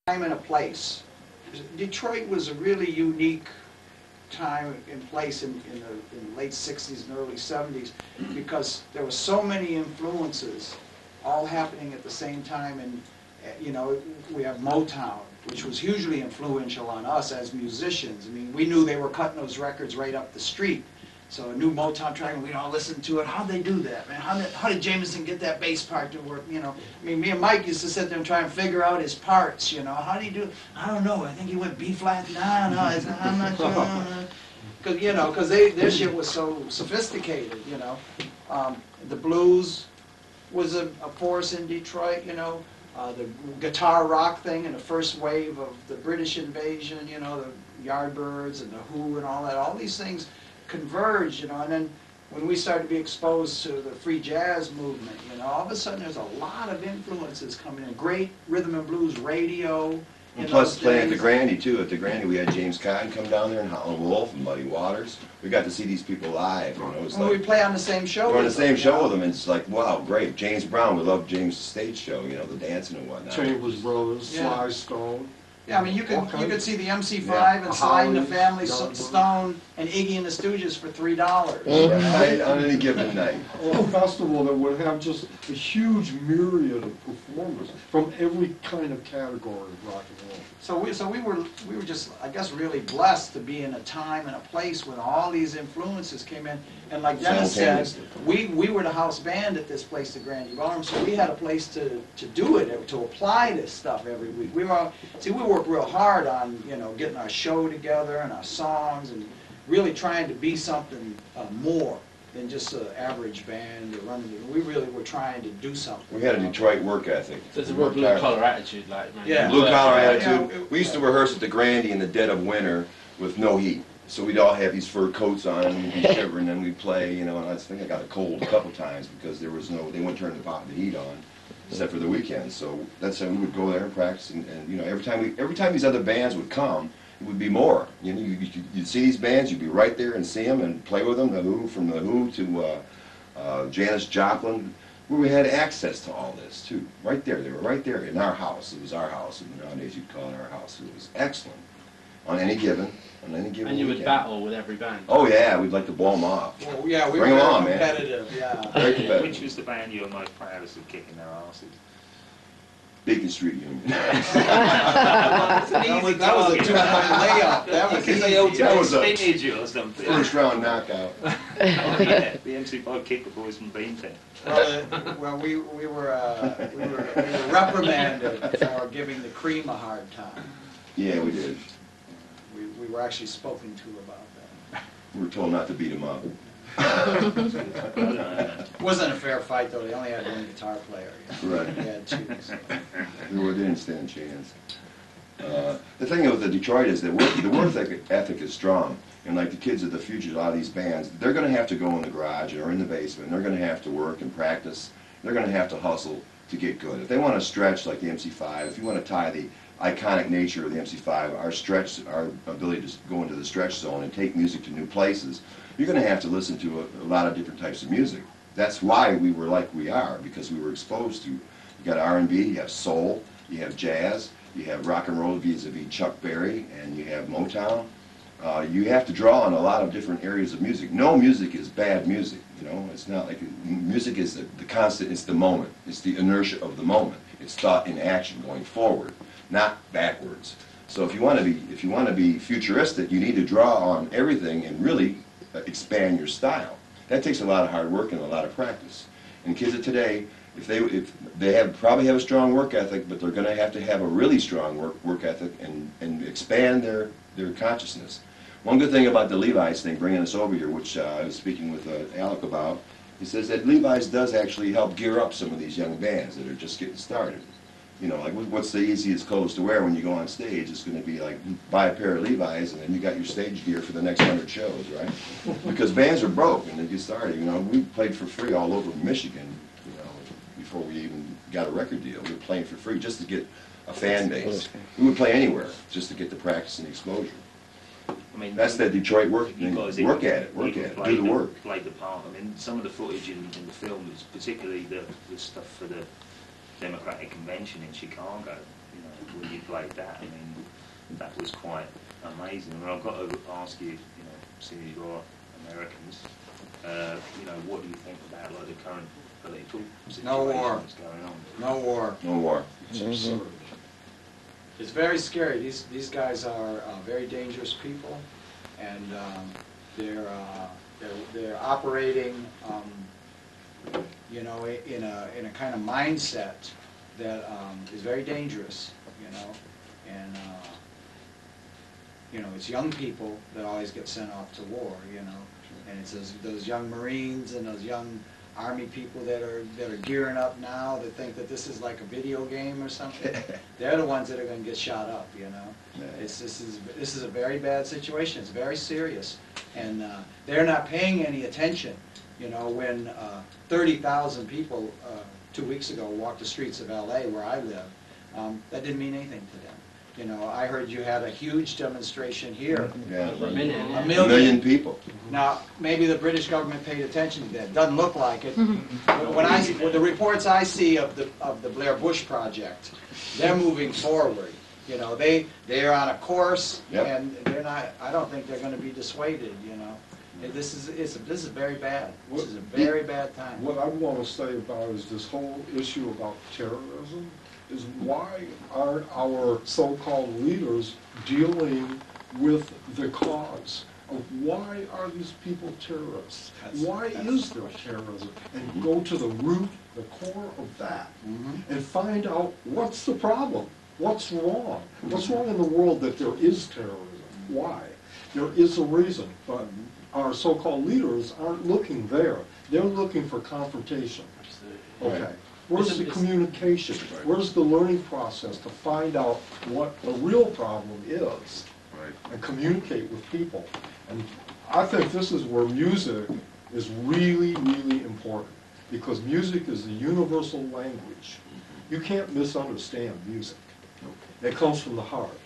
time and a place. Detroit was a really unique time and place in the late 60s and early 70s because there were so many influences all happening at the same time. And you know, we have Motown, which was hugely influential on us as musicians. I mean, we knew they were cutting those records right up the street. So a new Motown track, and we'd all listen to it. How'd they do that, man? How did Jameson get that bass part to work? You know, I mean, me and Mike used to sit there and try and figure out his parts. You know, how did he do it? I don't know. I think he went B flat. No, I'm not sure. Because you know, because their shit was so sophisticated. You know, the blues was a force in Detroit. You know, the guitar rock thing and the first wave of the British invasion. You know, the Yardbirds and the Who and all that. All these things converged, you know, and then when we started to be exposed to the free jazz movement, you know, all of a sudden there's a lot of influences coming in. Great rhythm and blues radio. And plus playing at the Grandy too. At the Grandy we had James Cotton come down there and Howlin' Wolf and Muddy Waters. We got to see these people live. You know, it was well, like, we play on the same show. We're on the same show with them, and it's like, wow, great. James Brown, we love James' stage show, you know, the dancing and whatnot. Chambers Brothers, Sly Stone. Yeah, I mean, you could see the MC5 and Sly and the Family Stone and Iggy and the Stooges for $3. Right, on any given night. Or a festival that would have just a huge myriad of performers from every kind of category of rock and roll. So we were just, I guess, really blessed to be in a time and a place when all these influences came in. And like Dennis said, we were the house band at this place, the Grandy Barn, so we had a place to do it, to apply this stuff every week. We worked real hard on, you know, getting our show together and our songs and really trying to be something more than just an average band or running. We really were trying to do something. We had a Detroit work ethic. There's a real blue-collar attitude, like, man. Yeah. Blue-collar attitude. We used to rehearse at the Grandy in the dead of winter with no heat. So we'd all have these fur coats on and we'd be shivering and we'd play, you know, and I think I got a cold a couple times because there was no, they wouldn't turn the heat on except for the weekends. So that's how we would go there and practice and you know, every time these other bands would come, it would be more. You know, you'd see these bands, you'd be right there and see them and play with them. The Who, from the Who to Janis Joplin, where we had access to all this too. Right there, they were right there in our house. It was our house, and nowadays you'd call it our house. It was excellent on any given And you weekend. would battle with every band. Oh yeah, we'd like to blow them off. Well, yeah, we Bring were them on, competitive. man. Yeah. Very competitive. Which was the band you were most proudest of kicking their asses? Beacon Street Union. That was a 2-point layup. That was easy. That was a spinach or something. first round knockout. Oh, yeah, the MC5 kicked the boys from Beantown. Well, we were reprimanded for giving the Cream a hard time. Yeah, we did. We were actually spoken to about that. We were told not to beat them up. It wasn't a fair fight, though. They only had one guitar player. You know? Right. They had two. So. We didn't stand a chance. The thing with the Detroit is that the work ethic is strong. And like the kids of the future, a lot of these bands, they're going to have to go in the garage or in the basement. They're going to have to work and practice. They're going to have to hustle to get good. If they want to stretch like the MC5, if you want to tie the iconic nature of the MC5, our ability to go into the stretch zone and take music to new places, you're going to have to listen to a lot of different types of music. That's why we were like we are, because we were exposed to, you got R&B, you have soul, you have jazz, you have rock and roll vis-a-vis Chuck Berry, and you have Motown. You have to draw on a lot of different areas of music. No music is bad music, you know. It's not like, music is the constant, it's the moment. It's the inertia of the moment. It's thought in action going forward, not backwards. So if you want to be futuristic, you need to draw on everything and really expand your style. That takes a lot of hard work and a lot of practice. And kids of today, if they probably have a strong work ethic, but they're going to have a really strong work ethic and expand their consciousness. One good thing about the Levi's thing, bringing us over here, which I was speaking with Alec about, he says that Levi's does actually help gear up some of these young bands that are just getting started. You know, like what's the easiest clothes to wear when you go on stage? It's going to be like buy a pair of Levi's and then you got your stage gear for the next 100 shows, right? Because bands are broke and they get started. You know, we played for free all over Michigan, you know, before we even got a record deal. We were playing for free just to get a fan base. We would play anywhere just to get the practice and exposure. I mean, that's the Detroit work. Work at it, do the work. Played the part. I mean, some of the footage in the film is particularly the stuff for the Democratic Convention in Chicago. You know, when you played that. I mean, that was quite amazing. I mean, I've got to ask you, seeing you are Americans, what do you think about like the current political situation No war. that's going on? No war. No war. It's absurd. It's very scary. These guys are very dangerous people, and they're operating, in a kind of mindset that is very dangerous, and it's young people that always get sent off to war, and it's those young Marines and those young Army people that are gearing up now that think that this is like a video game or something. They're the ones that are going to get shot up, This is a very bad situation. It's very serious, and they're not paying any attention. When 30,000 people 2 weeks ago walked the streets of L.A. where I live, that didn't mean anything to them. I heard you had a huge demonstration here. Yeah, A million. A a million people. Now, maybe the British government paid attention to that. Doesn't look like it. When the reports I see of the Blair Bush project, they're moving forward. They're on a course, Yep. and they're not. I don't think they're going to be dissuaded. This is very bad. This is a very bad time. What I want to say about is this whole issue about terrorism is why aren't our so-called leaders dealing with the cause of why are these people terrorists? Why is there terrorism? And go to the root, the core of that, and find out what's the problem, what's wrong. What's wrong in the world that there is terrorism? Why? There is a reason, but our so-called leaders aren't looking there. They're looking for confrontation. Absolutely. Okay. Where's the communication? Where's the learning process to find out what the real problem is and communicate with people? And I think this is where music is really, really important, because music is a universal language. You can't misunderstand music. It comes from the heart.